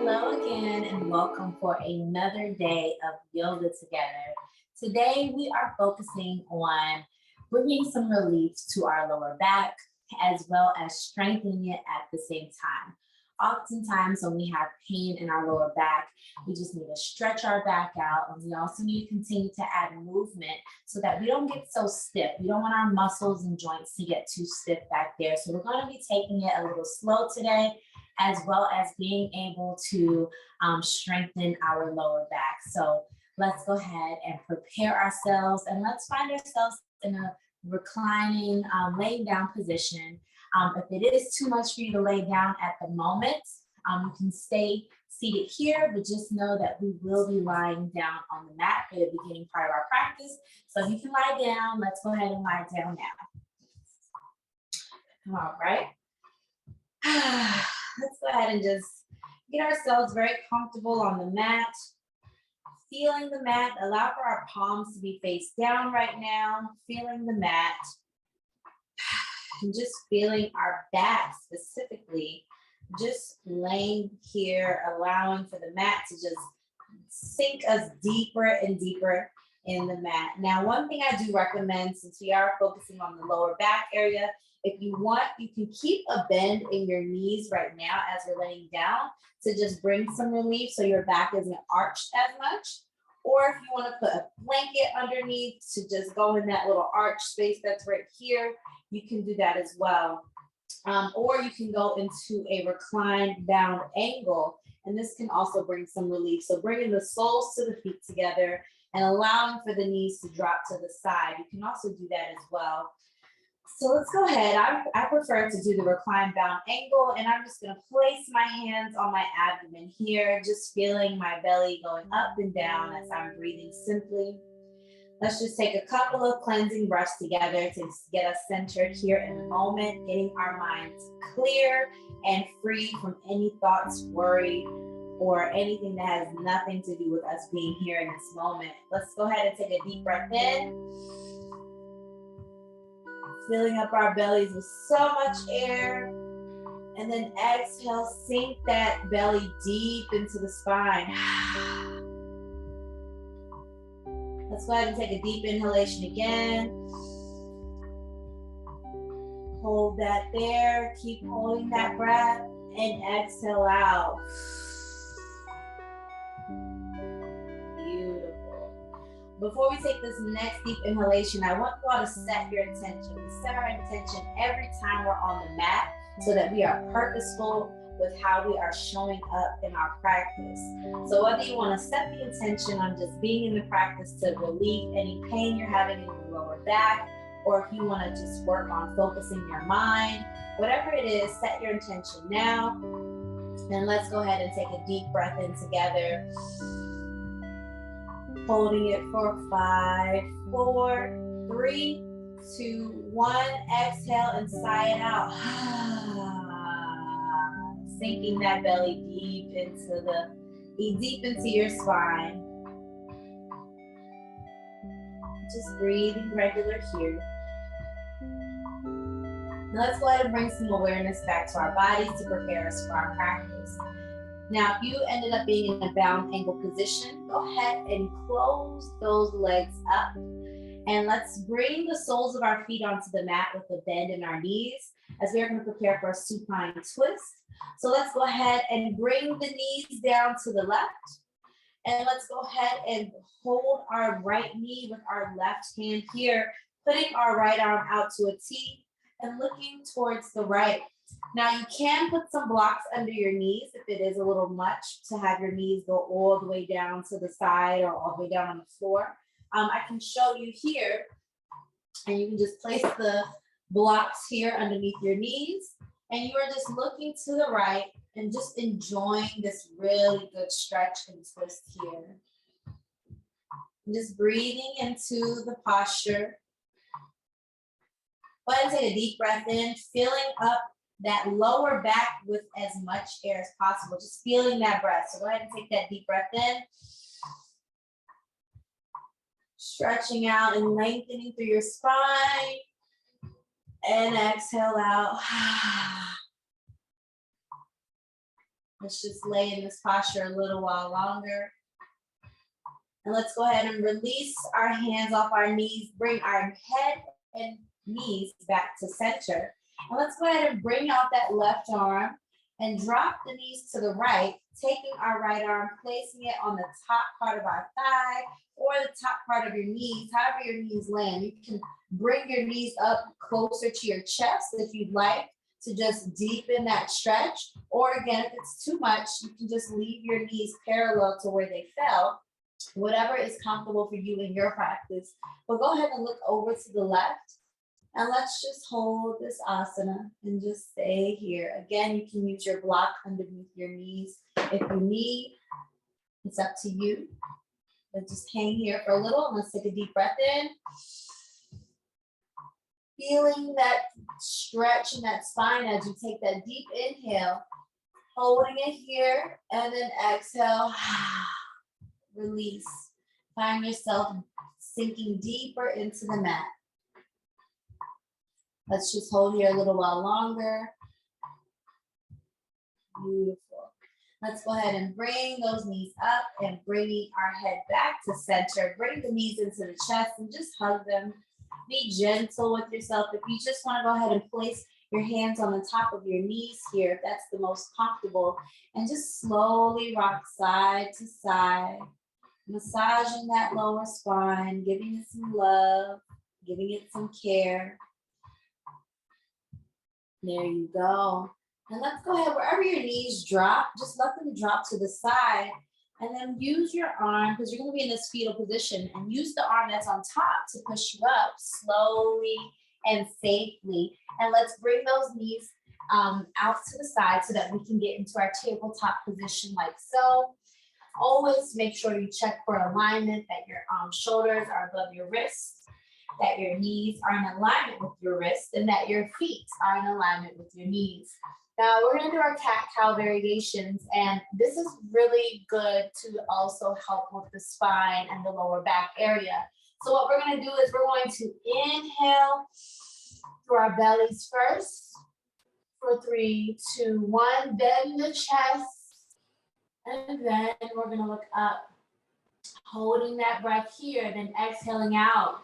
Hello again and welcome for another day of yoga together. Today we are focusing on bringing some relief to our lower back as well as strengthening it at the same time. Oftentimes when we have pain in our lower back, we just need to stretch our back out, and we also need to continue to add movement so that we don't get so stiff. We don't want our muscles and joints to get too stiff back there. So we're going to be taking it a little slow today, as well as being able to strengthen our lower back. So let's go ahead and prepare ourselves, and let's find ourselves in a reclining, laying down position. If it is too much for you to lay down at the moment, you can stay seated here, but just know that we will be lying down on the mat for the beginning part of our practice. So if you can lie down, let's go ahead and lie down now. All right. Let's go ahead and just get ourselves very comfortable on the mat. Feeling the mat, allow for our palms to be face down right now. Feeling the mat. And just feeling our back specifically. Just laying here, allowing for the mat to just sink us deeper and deeper in the mat. Now, one thing I do recommend, since we are focusing on the lower back area, if you want, you can keep a bend in your knees right now as you're laying down to just bring some relief so your back isn't arched as much. Or if you want to put a blanket underneath to just go in that little arch space that's right here, you can do that as well. Or you can go into a reclined bound angle, and this can also bring some relief. So bringing the soles to the feet together and allowing for the knees to drop to the side. You can also do that as well. So let's go ahead. I prefer to do the reclined bound angle, and I'm just going to place my hands on my abdomen here, just feeling my belly going up and down as I'm breathing simply. Let's just take a couple of cleansing breaths together to get us centered here in the moment, getting our minds clear and free from any thoughts, worry, or anything that has nothing to do with us being here in this moment. Let's go ahead and take a deep breath in. Filling up our bellies with so much air. And then exhale, sink that belly deep into the spine. Let's go ahead and take a deep inhalation again. Hold that there. Keep holding that breath and exhale out. Beautiful. Before we take this next deep inhalation, I want you all to set your intention. We set our intention every time we're on the mat so that we are purposeful with how we are showing up in our practice. So whether you want to set the intention on just being in the practice to relieve any pain you're having in your lower back, or if you want to just work on focusing your mind, whatever it is, set your intention now. And let's go ahead and take a deep breath in together. Holding it for 5, 4, 3, 2, 1. Exhale and sigh it out. Sinking that belly deep into your spine. Just breathing regular here. Now let's go ahead and bring some awareness back to our bodies to prepare us for our practice. Now, if you ended up being in a bound angle position, go ahead and close those legs up. And let's bring the soles of our feet onto the mat with a bend in our knees as we are going to prepare for a supine twist. So let's go ahead and bring the knees down to the left. And let's go ahead and hold our right knee with our left hand here, putting our right arm out to a T and looking towards the right. Now you can put some blocks under your knees if it is a little much to have your knees go all the way down to the side or all the way down on the floor. I can show you here, and you can just place the blocks here underneath your knees, and you are just looking to the right and just enjoying this really good stretch and twist here. And just breathing into the posture. Go ahead and take a deep breath in, filling up that lower back with as much air as possible, just feeling that breath. So go ahead and take that deep breath in. Stretching out and lengthening through your spine. And exhale out. Let's just lay in this posture a little while longer. And let's go ahead and release our hands off our knees, bring our head and knees back to center. And let's go ahead and bring out that left arm and drop the knees to the right, taking our right arm, placing it on the top part of our thigh or the top part of your knees, however your knees land. You can bring your knees up closer to your chest if you'd like to just deepen that stretch. Or again, if it's too much, you can just leave your knees parallel to where they fell, whatever is comfortable for you in your practice. But go ahead and look over to the left. And let's just hold this asana and just stay here. Again, you can use your block underneath your knees if you need. It's up to you. But just hang here for a little and let's take a deep breath in. Feeling that stretch in that spine as you take that deep inhale. Holding it here and then exhale. Release. Find yourself sinking deeper into the mat. Let's just hold here a little while longer. Beautiful. Let's go ahead and bring those knees up and bringing our head back to center. Bring the knees into the chest and just hug them. Be gentle with yourself. If you just want to go ahead and place your hands on the top of your knees here, if that's the most comfortable, and just slowly rock side to side, massaging that lower spine, giving it some love, giving it some care. There you go. And let's go ahead, wherever your knees drop, just let them drop to the side. And then use your arm, because you're going to be in this fetal position, and use the arm that's on top to push you up slowly and safely. And let's bring those knees out to the side so that we can get into our tabletop position like so. Always make sure you check for alignment, that your shoulders are above your wrists, that your knees are in alignment with your wrists, and that your feet are in alignment with your knees. Now we're going to do our cat-cow variations, and this is really good to also help with the spine and the lower back area. So what we're going to do is we're going to inhale through our bellies first for 3, 2, 1, bend the chest, and then we're going to look up, holding that breath here, then exhaling out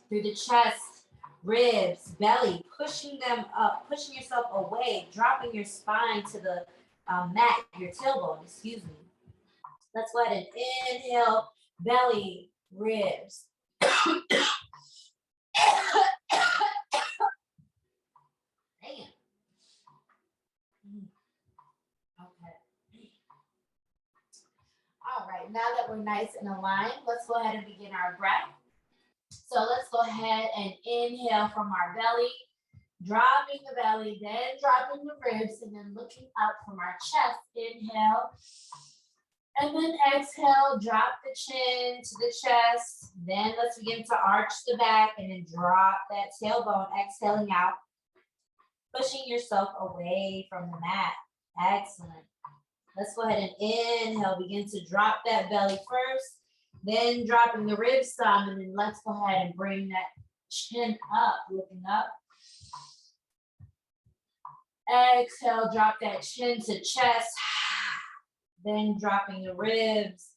through the chest, ribs, belly, pushing them up, pushing yourself away, dropping your spine to the mat, your tailbone, excuse me. Let's go ahead and inhale, belly, ribs. Damn. Okay. All right, now that we're nice and aligned, let's go ahead and begin our breath. So let's go ahead and inhale from our belly, dropping the belly, then dropping the ribs, and then looking up from our chest. Inhale, and then exhale, drop the chin to the chest. Then let's begin to arch the back and then drop that tailbone, exhaling out, pushing yourself away from the mat. Excellent. Let's go ahead and inhale, begin to drop that belly first. Then dropping the ribs some, and then let's go ahead and bring that chin up, looking up. Exhale, drop that chin to chest. Then dropping the ribs,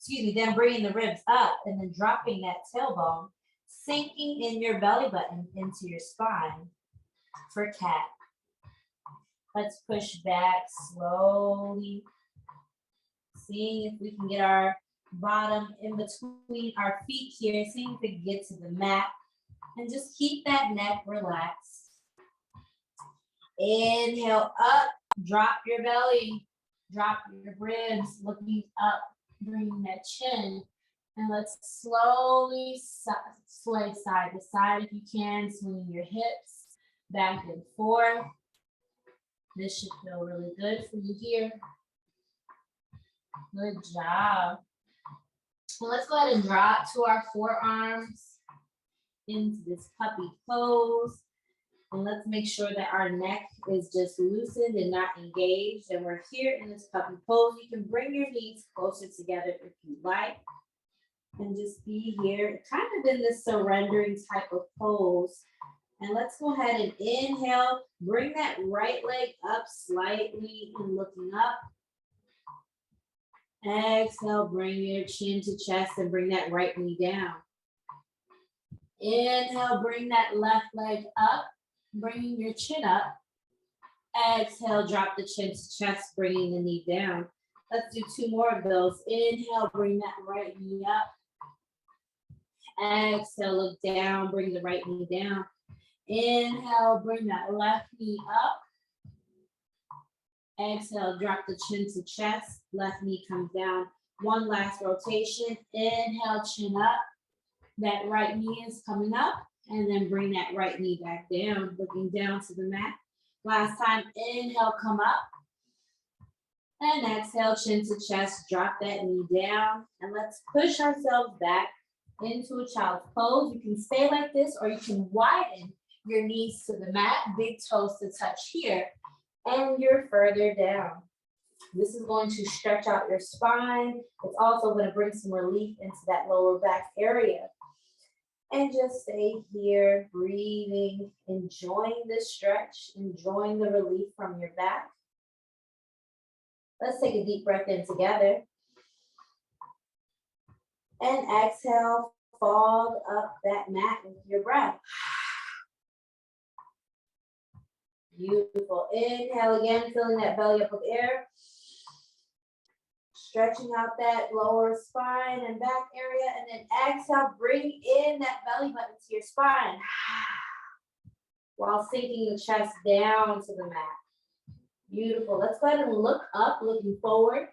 then bringing the ribs up, and then dropping that tailbone, sinking in your belly button into your spine for cat. Let's push back slowly, seeing if we can get our bottom in between our feet here, seeing if we can get to the mat, and just keep that neck relaxed. Inhale up, drop your belly, drop your ribs, looking up, bringing that chin, and let's slowly sway side to side if you can, swinging your hips back and forth. This should feel really good for you here. Good job. Well, let's go ahead and drop to our forearms into this puppy pose. And let's make sure that our neck is just loosened and not engaged. And we're here in this puppy pose. You can bring your knees closer together if you like. And just be here, kind of in this surrendering type of pose. And let's go ahead and inhale. Bring that right leg up slightly and looking up. Exhale, bring your chin to chest and bring that right knee down. Inhale, bring that left leg up, bringing your chin up. Exhale, drop the chin to chest, bringing the knee down. Let's do 2 more of those. Inhale, bring that right knee up. Exhale, look down, bring the right knee down. Inhale, bring that left knee up. Exhale, drop the chin to chest, left knee comes down. 1 last rotation. Inhale, chin up. That right knee is coming up, and then bring that right knee back down, looking down to the mat. Last time, inhale, come up. And exhale, chin to chest, drop that knee down. And let's push ourselves back into a child's pose. You can stay like this, or you can widen your knees to the mat, big toes to touch here, and you're further down. This is going to stretch out your spine. It's also going to bring some relief into that lower back area. And just stay here, breathing, enjoying this stretch, enjoying the relief from your back. Let's take a deep breath in together. And exhale, fog up that mat with your breath. Beautiful. Inhale again, filling that belly up with air. Stretching out that lower spine and back area. And then exhale, bring in that belly button to your spine. While sinking the chest down to the mat. Beautiful. Let's go ahead and look up, looking forward.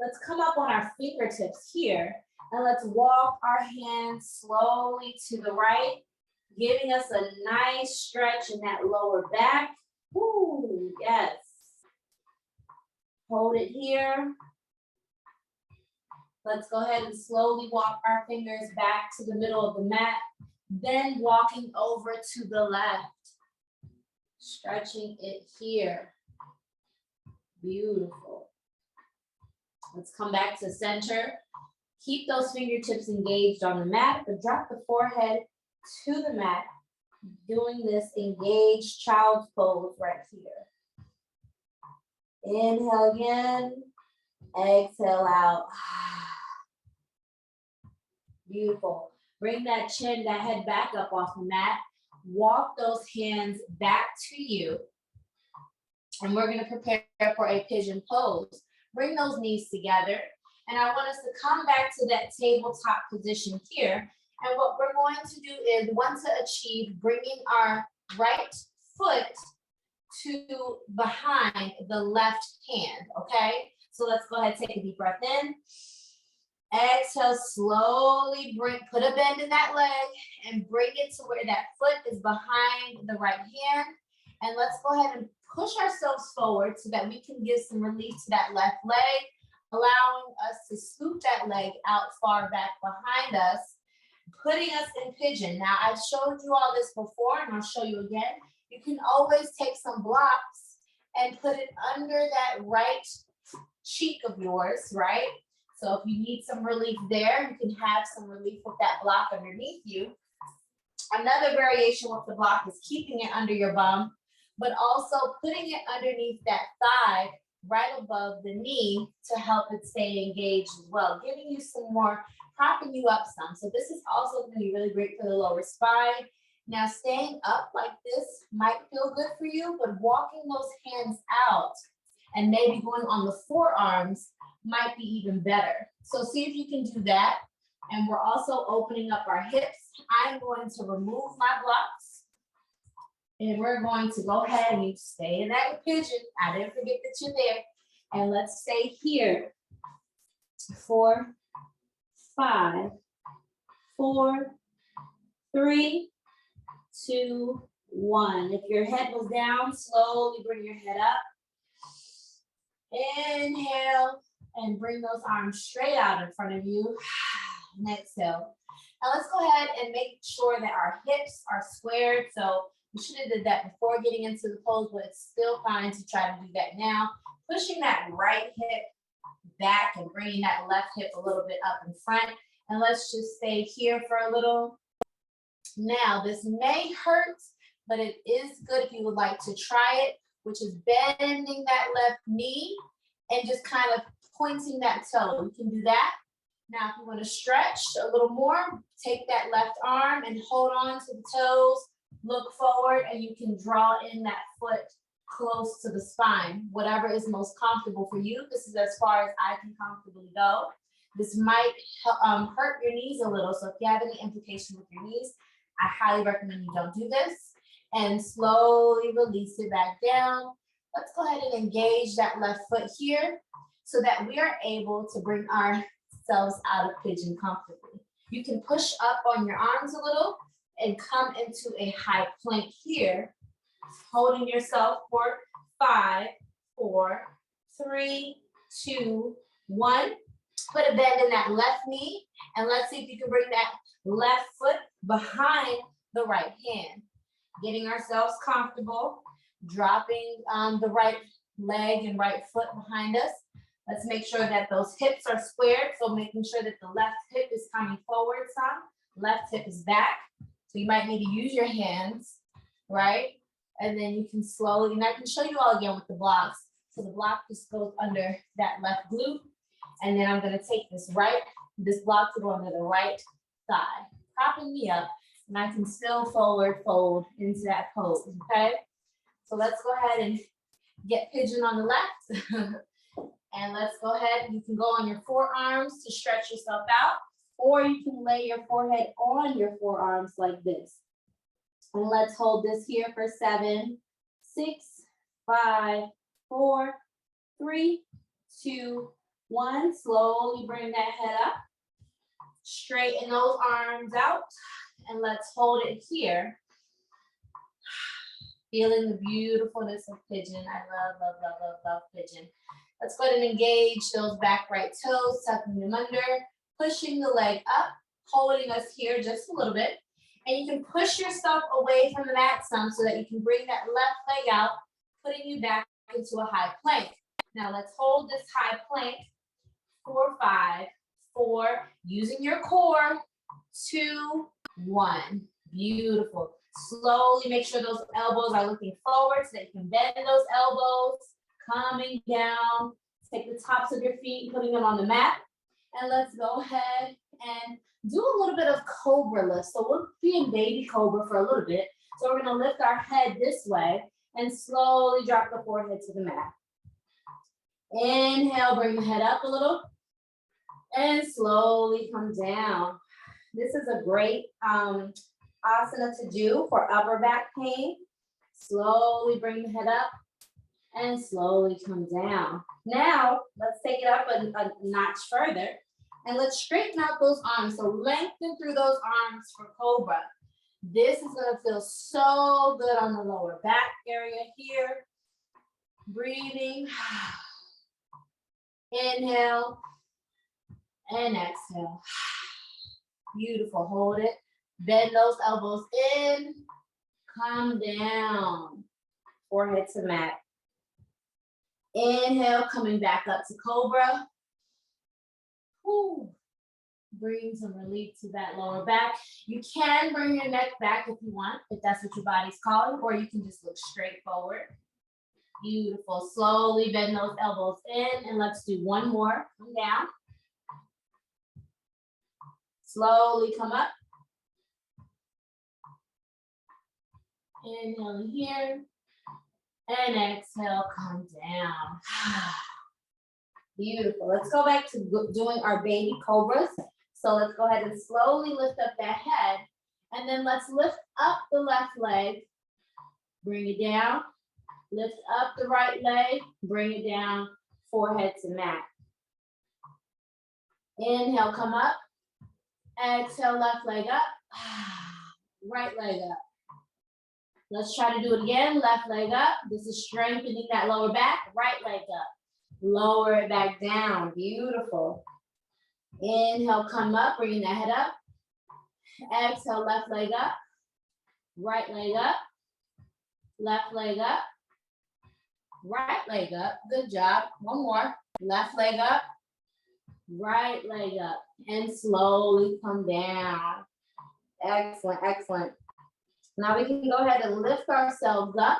Let's come up on our fingertips here. And let's walk our hands slowly to the right, giving us a nice stretch in that lower back. Woo, yes. Hold it here. Let's go ahead and slowly walk our fingers back to the middle of the mat, then walking over to the left, stretching it here. Beautiful. Let's come back to center. Keep those fingertips engaged on the mat, but drop the forehead to the mat, doing this engaged child's pose right here. Inhale again, exhale out. Beautiful. Bring that chin, that head back up off the mat. Walk those hands back to you. And we're going to prepare for a pigeon pose. Bring those knees together. And I want us to come back to that tabletop position here. And what we're going to do is, once to achieve, bringing our right foot to behind the left hand, okay? So let's go ahead and take a deep breath in. Exhale, slowly put a bend in that leg and bring it to where that foot is behind the right hand. And let's go ahead and push ourselves forward so that we can give some relief to that left leg, allowing us to scoop that leg out far back behind us, putting us in pigeon. Now, I've showed you all this before, and I'll show you again. You can always take some blocks and put it under that right cheek of yours, right? So if you need some relief there, you can have some relief with that block underneath you. Another variation with the block is keeping it under your bum, but also putting it underneath that thigh right above the knee to help it stay engaged as well, giving you some more, propping you up some. So this is also going to be really great for the lower spine. Now, staying up like this might feel good for you, but walking those hands out and maybe going on the forearms might be even better. So see if you can do that. And we're also opening up our hips. I'm going to remove my blocks. And we're going to go ahead and stay in that pigeon. I didn't forget that you're there. And let's stay here. 4, 5, 4, 3, 2, 1. If your head was down, slowly bring your head up. Inhale and bring those arms straight out in front of you. And exhale. Now let's go ahead and make sure that our hips are squared. So we should have did that before getting into the pose, but it's still fine to try to do that now. Pushing that right hip back and bringing that left hip a little bit up in front. And let's just stay here for a little. Now, this may hurt, but it is good if you would like to try it, which is bending that left knee and just kind of pointing that toe. You can do that. Now, if you want to stretch a little more, take that left arm and hold on to the toes, look forward, and you can draw in that foot close to the spine, whatever is most comfortable for you. This is as far as I can comfortably go. This might hurt your knees a little, so if you have any implication with your knees, I highly recommend you don't do this. And slowly release it back down. Let's go ahead and engage that left foot here so that we are able to bring ourselves out of pigeon comfortably. You can push up on your arms a little and come into a high plank here, holding yourself for 5, 4, 3, 2, 1. Put a bend in that left knee, and let's see if you can bring that left foot behind the right hand. Getting ourselves comfortable, dropping the right leg and right foot behind us. Let's make sure that those hips are squared, so making sure that the left hip is coming forward some, left hip is back. So you might need to use your hands, right? And then you can slowly, and I can show you all again with the blocks. So the block just goes under that left glute. And then I'm gonna take this block to go under the right thigh, propping me up, and I can still forward fold into that pose, okay? So let's go ahead and get pigeon on the left. And let's go ahead, you can go on your forearms to stretch yourself out, or you can lay your forehead on your forearms like this. And let's hold this here for 7, 6, 5, 4, 3, 2, 1. Slowly bring that head up. Straighten those arms out. And let's hold it here. Feeling the beautifulness of pigeon. I love, love, love, love, love pigeon. Let's go ahead and engage those back right toes, tucking them under, pushing the leg up, holding us here just a little bit. And you can push yourself away from the mat some so that you can bring that left leg out, putting you back into a high plank. Now let's hold this high plank for 5, 4, using your core, 2, 1. Beautiful. Slowly make sure those elbows are looking forward so that you can bend those elbows, coming down. Take the tops of your feet, putting them on the mat. And let's go ahead and do a little bit of cobra lift. So we'll be in baby cobra for a little bit. So we're gonna lift our head this way and slowly drop the forehead to the mat. Inhale, bring the head up a little and slowly come down. This is a great asana to do for upper back pain. Slowly bring the head up and slowly come down. Now, let's take it up a notch further and let's straighten out those arms. So lengthen through those arms for cobra. This is gonna feel so good on the lower back area here. Breathing. Inhale and exhale. Beautiful, hold it. Bend those elbows in, come down, forehead to mat. Inhale, coming back up to cobra. Whew. Bring some relief to that lower back. You can bring your neck back if you want, if that's what your body's calling, or you can just look straight forward. Beautiful, slowly bend those elbows in, and let's do one more. Come down. Slowly come up. Inhale here. And exhale, come down. Beautiful. Let's go back to doing our baby cobras. So let's go ahead and slowly lift up that head. And then let's lift up the left leg. Bring it down. Lift up the right leg. Bring it down. Forehead to mat. Inhale, come up. Exhale, left leg up. Right leg up. Let's try to do it again. Left leg up. This is strengthening that lower back. Right leg up. Lower it back down. Beautiful. Inhale, come up, bringing that head up. Exhale, left leg up. Right leg up. Left leg up. Right leg up. Good job. One more. Left leg up. Right leg up. And slowly come down. Excellent, excellent. Now we can go ahead and lift ourselves up.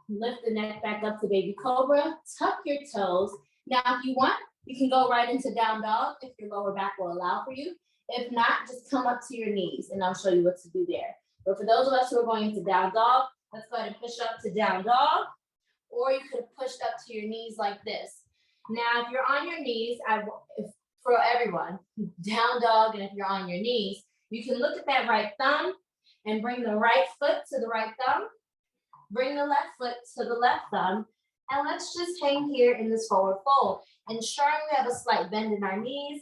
Lift the neck back up to baby cobra. Tuck your toes. Now, if you want, You can go right into down dog if your lower back will allow for you. If not, just come up to your knees and I'll show you what to do there. But for those of us who are going into down dog, let's go ahead and push up to down dog, or you could have pushed up to your knees like this. Now, if you're on your knees, for everyone, down dog, and if you're on your knees, you can look at that right thumb and bring the right foot to the right thumb, bring the left foot to the left thumb, and let's just hang here in this forward fold, ensuring we have a slight bend in our knees,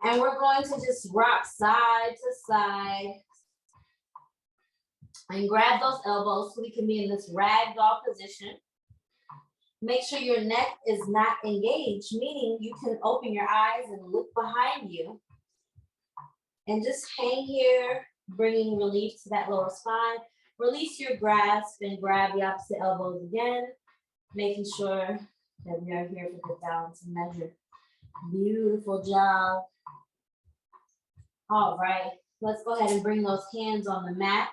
and we're going to just rock side to side and grab those elbows so we can be in this ragdoll position. Make sure your neck is not engaged, meaning you can open your eyes and look behind you. And just hang here, bringing relief to that lower spine. Release your grasp and grab the opposite elbows again, making sure that we are here for the balance and measure. Beautiful job. All right, let's go ahead and bring those hands on the mat.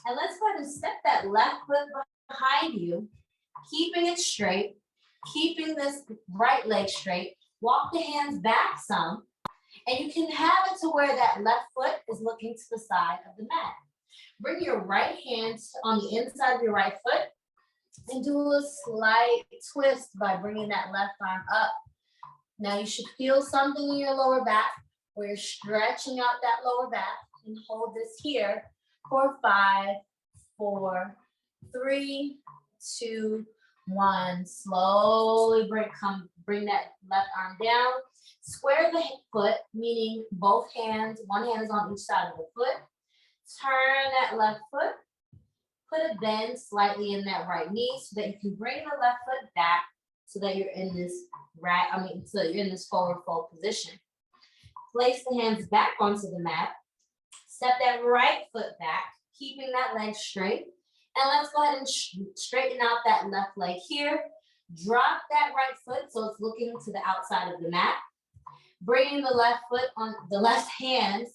And let's go ahead and step that left foot behind you, keeping it straight, keeping this right leg straight. Walk the hands back some, and you can have it to where that left foot is looking to the side of the mat. Bring your right hand on the inside of your right foot and do a slight twist by bringing that left arm up. Now you should feel something in your lower back where you're stretching out that lower back, and hold this here for 5, 4, 3, 2, 1. Slowly bring that left arm down. Square the foot, meaning both hands, one hand is on each side of the foot. Turn that left foot. Put a bend slightly in that right knee so that you can bring the left foot back so that you're in this so you're in this forward fold position. Place the hands back onto the mat. Step that right foot back, keeping that leg straight. And let's go ahead and straighten out that left leg here. Drop that right foot so it's looking to the outside of the mat. Bringing the left hand,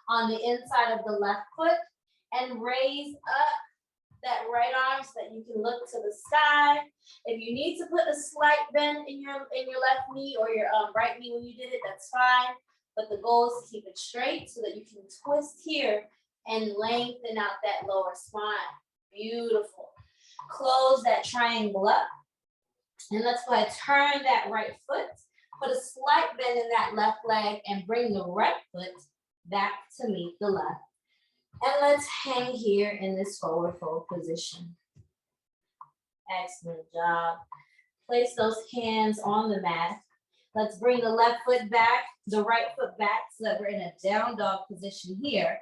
on the inside of the left foot, and raise up that right arm so that you can look to the sky. If you need to put a slight bend in your left knee or your right knee when you did it, that's fine. But the goal is to keep it straight so that you can twist here and lengthen out that lower spine. Beautiful. Close that triangle up. And let's go ahead and turn that right foot. Put a slight bend in that left leg and bring the right foot back to meet the left. And let's hang here in this forward fold position. Excellent job. Place those hands on the mat. Let's bring the left foot back, the right foot back, so that we're in a down dog position here.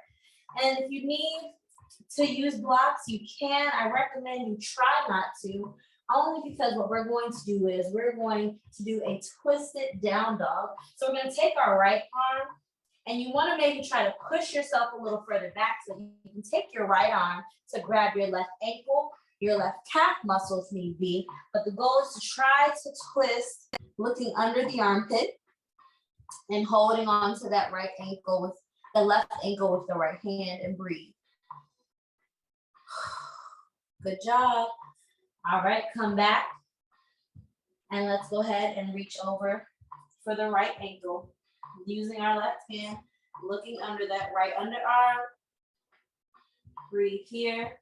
And if you need to use blocks, you can. I recommend you try not to, only because what we're going to do is we're going to do a twisted down dog. So we're going to take our right arm, and you want to maybe try to push yourself a little further back so you can take your right arm to grab your left ankle, your left calf muscle if need be. But the goal is to try to twist, looking under the armpit and holding on to that right ankle with the left ankle with the right hand, and breathe. Good job. All right, come back. And let's go ahead and reach over for the right ankle. Using our left hand, looking under that right underarm. Breathe here.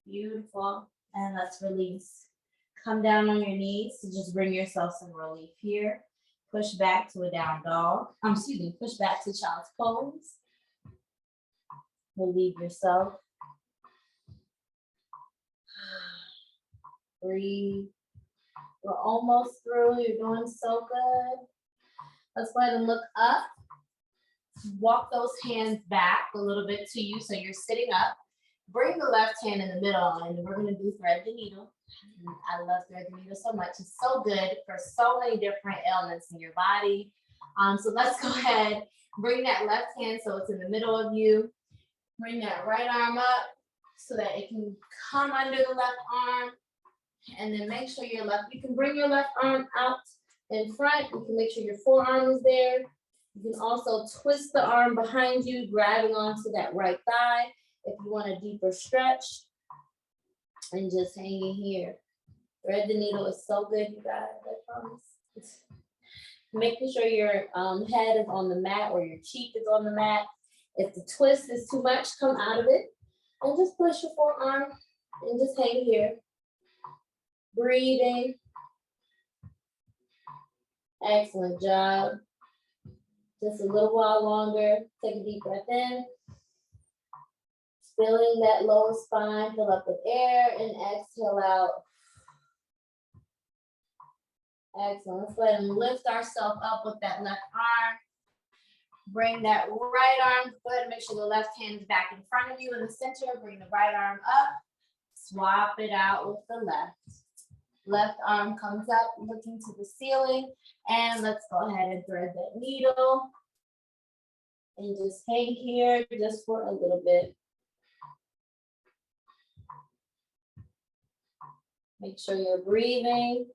Beautiful. And let's release. Come down on your knees to just bring yourself some relief here. Push back to a down dog. Push back to child's pose. Relieve yourself. Breathe. We're almost through. You're doing so good. Let's go ahead and look up. Walk those hands back a little bit to you so you're sitting up. Bring the left hand in the middle, and we're going to do thread the needle. I love thread the needle so much. It's so good for so many different ailments in your body. So let's go ahead. Bring that left hand so it's in the middle of you. Bring that right arm up so that it can come under the left arm. And then make sure you can bring your left arm out in front. You can make sure your forearm is there. You can also twist the arm behind you, grabbing onto that right thigh if you want a deeper stretch. And just hanging here. Thread the needle is so good, you guys. Making sure your head is on the mat or your cheek is on the mat. If the twist is too much, come out of it and just push your forearm and just hang here. Breathing. Excellent job. Just a little while longer. Take a deep breath in. Filling that lower spine, fill up with air, and exhale out. Excellent. Let's go ahead and lift ourselves up with that left arm. Bring that right arm. Go ahead and make sure the left hand is back in front of you in the center. Bring the right arm up. Swap it out with the left. Left arm comes up, looking to the ceiling. And let's go ahead and thread that needle. And just hang here just for a little bit. Make sure you're breathing.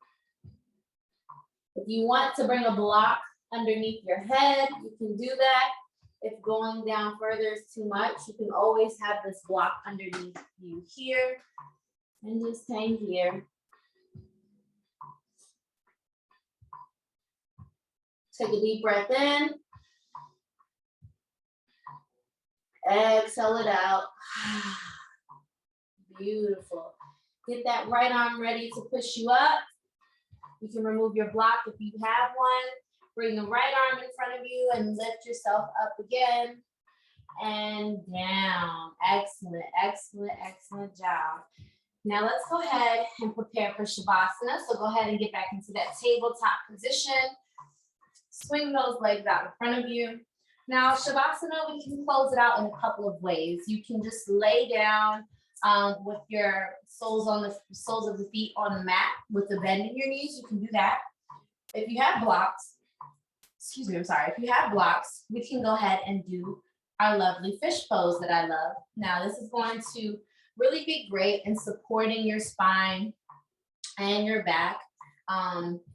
If you want to bring a block underneath your head, you can do that. If going down further is too much, you can always have this block underneath you here. And just hang here. Take a deep breath in. Exhale it out. Beautiful. Get that right arm ready to push you up. You can remove your block if you have one. Bring the right arm in front of you and lift yourself up again and down. Excellent, excellent, excellent job. Now let's go ahead and prepare for Shavasana. So go ahead and get back into that tabletop position. Swing those legs out in front of you. Now Shavasana, we can close it out in a couple of ways. You can just lay down with your soles of the feet on the mat with a bend in your knees. You can do that. If you have blocks, if you have blocks, we can go ahead and do our lovely fish pose that I love. Now this is going to really be great in supporting your spine and your back.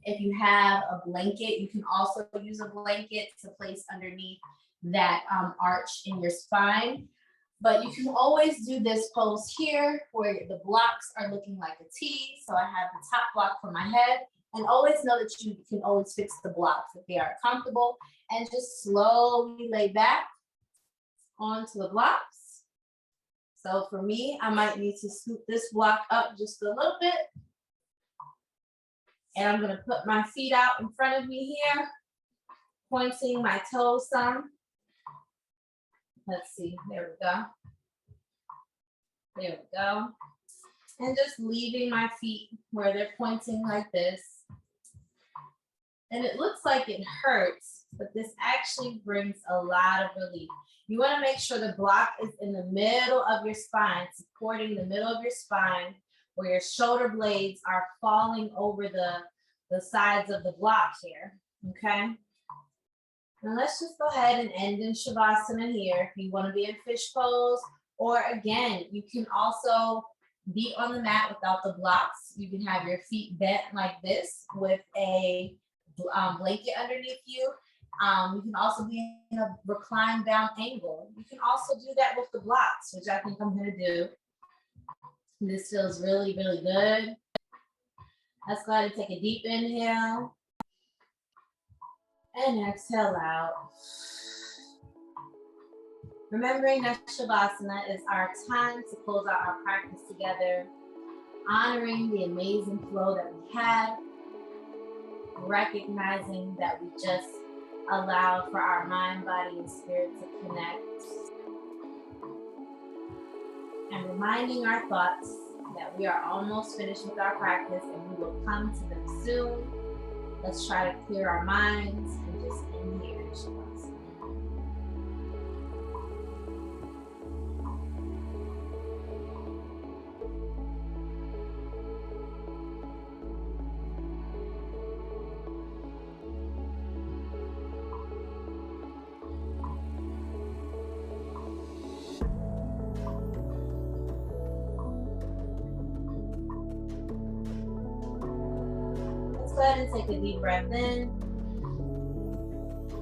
If you have a blanket, you can also use a blanket to place underneath that arch in your spine. But you can always do this pose here where the blocks are looking like a T. So I have the top block for my head, and always know that you can always fix the blocks if they are comfortable, and just slowly lay back onto the blocks. So for me, I might need to scoop this block up just a little bit. And I'm gonna put my feet out in front of me here, pointing my toes some. Let's see, there we go. There we go. And just leaving my feet where they're pointing like this. And it looks like it hurts, but this actually brings a lot of relief. You wanna make sure the block is in the middle of your spine, supporting the middle of your spine, where your shoulder blades are falling over the sides of the block here, okay? Now let's just go ahead and end in Shavasana here. If you want to be in fish pose, or again, you can also be on the mat without the blocks. You can have your feet bent like this with a blanket underneath you. You can also be in a reclined down angle. You can also do that with the blocks, which I think I'm going to do. This feels really, really good. Let's go ahead and take a deep inhale. And exhale out. Remembering that Shavasana is our time to close out our practice together, honoring the amazing flow that we had, recognizing that we just allowed for our mind, body, and spirit to connect, and reminding our thoughts that we are almost finished with our practice and we will come to them soon. Let's try to clear our minds and just end here in Shavasana. Go ahead and take a deep breath in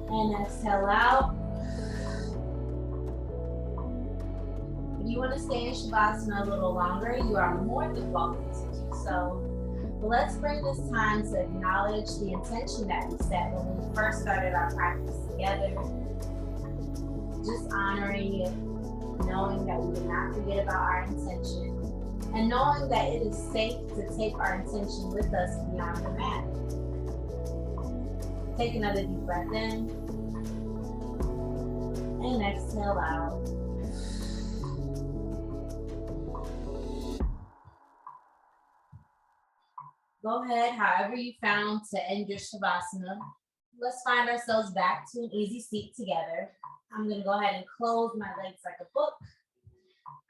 and exhale out. If you want to stay in Shavasana a little longer, you are more than welcome to do so. But let's bring this time to acknowledge the intention that we set when we first started our practice together. Just honoring it, knowing that we did not forget about our intention, and knowing that it is safe to take our intention with us beyond the mat. Take another deep breath in, and exhale out. Go ahead, however you found to end your Shavasana. Let's find ourselves back to an easy seat together. I'm gonna go ahead and close my legs like a book.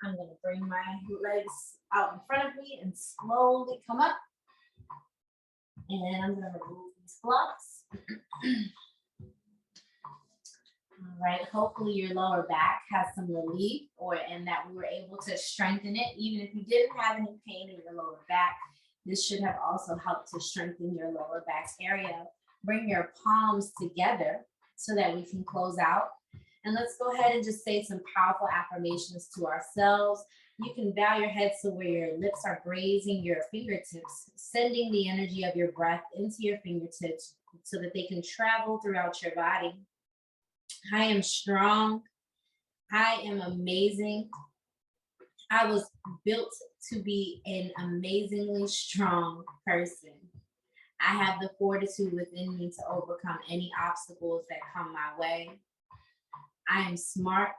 I'm gonna bring my legs out in front of me and slowly come up. And I'm gonna remove these blocks. All right, hopefully your lower back has some relief, and that we were able to strengthen it. Even if you didn't have any pain in your lower back, this should have also helped to strengthen your lower back area. Bring your palms together so that we can close out. And let's go ahead and just say some powerful affirmations to ourselves. You can bow your head to where your lips are grazing your fingertips, sending the energy of your breath into your fingertips so that they can travel throughout your body. I am strong. I am amazing. I was built to be an amazingly strong person. I have the fortitude within me to overcome any obstacles that come my way. I am smart.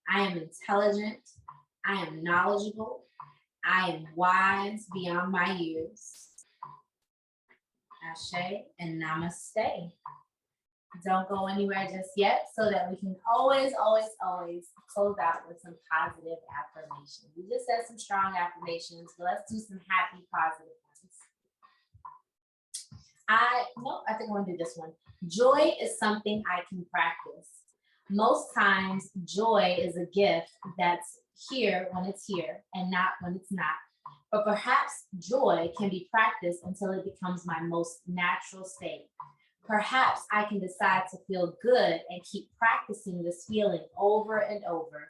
I am intelligent. I am knowledgeable. I am wise beyond my years. Ashe and namaste. Don't go anywhere just yet so that we can always, always, always close out with some positive affirmations. We just said some strong affirmations, but let's do some happy, positive ones. I think I want to do this one. Joy is something I can practice. Most times, joy is a gift that's here when it's here and not when it's not. But perhaps joy can be practiced until it becomes my most natural state. Perhaps I can decide to feel good and keep practicing this feeling over and over.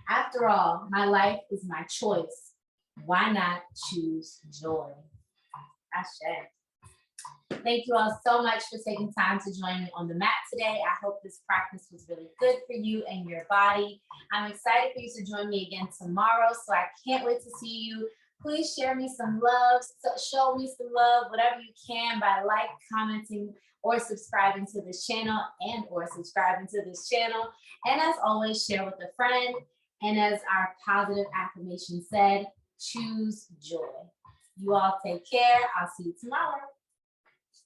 After all, my life is my choice. Why not choose joy? Ashe. Thank you all so much for taking time to join me on the mat today. I hope this practice was really good for you and your body. I'm excited for you to join me again tomorrow, so I can't wait to see you. Please share me some love, show me some love, whatever you can by commenting, or subscribing to this channel And as always, share with a friend. And as our positive affirmation said, choose joy. You all take care. I'll see you tomorrow.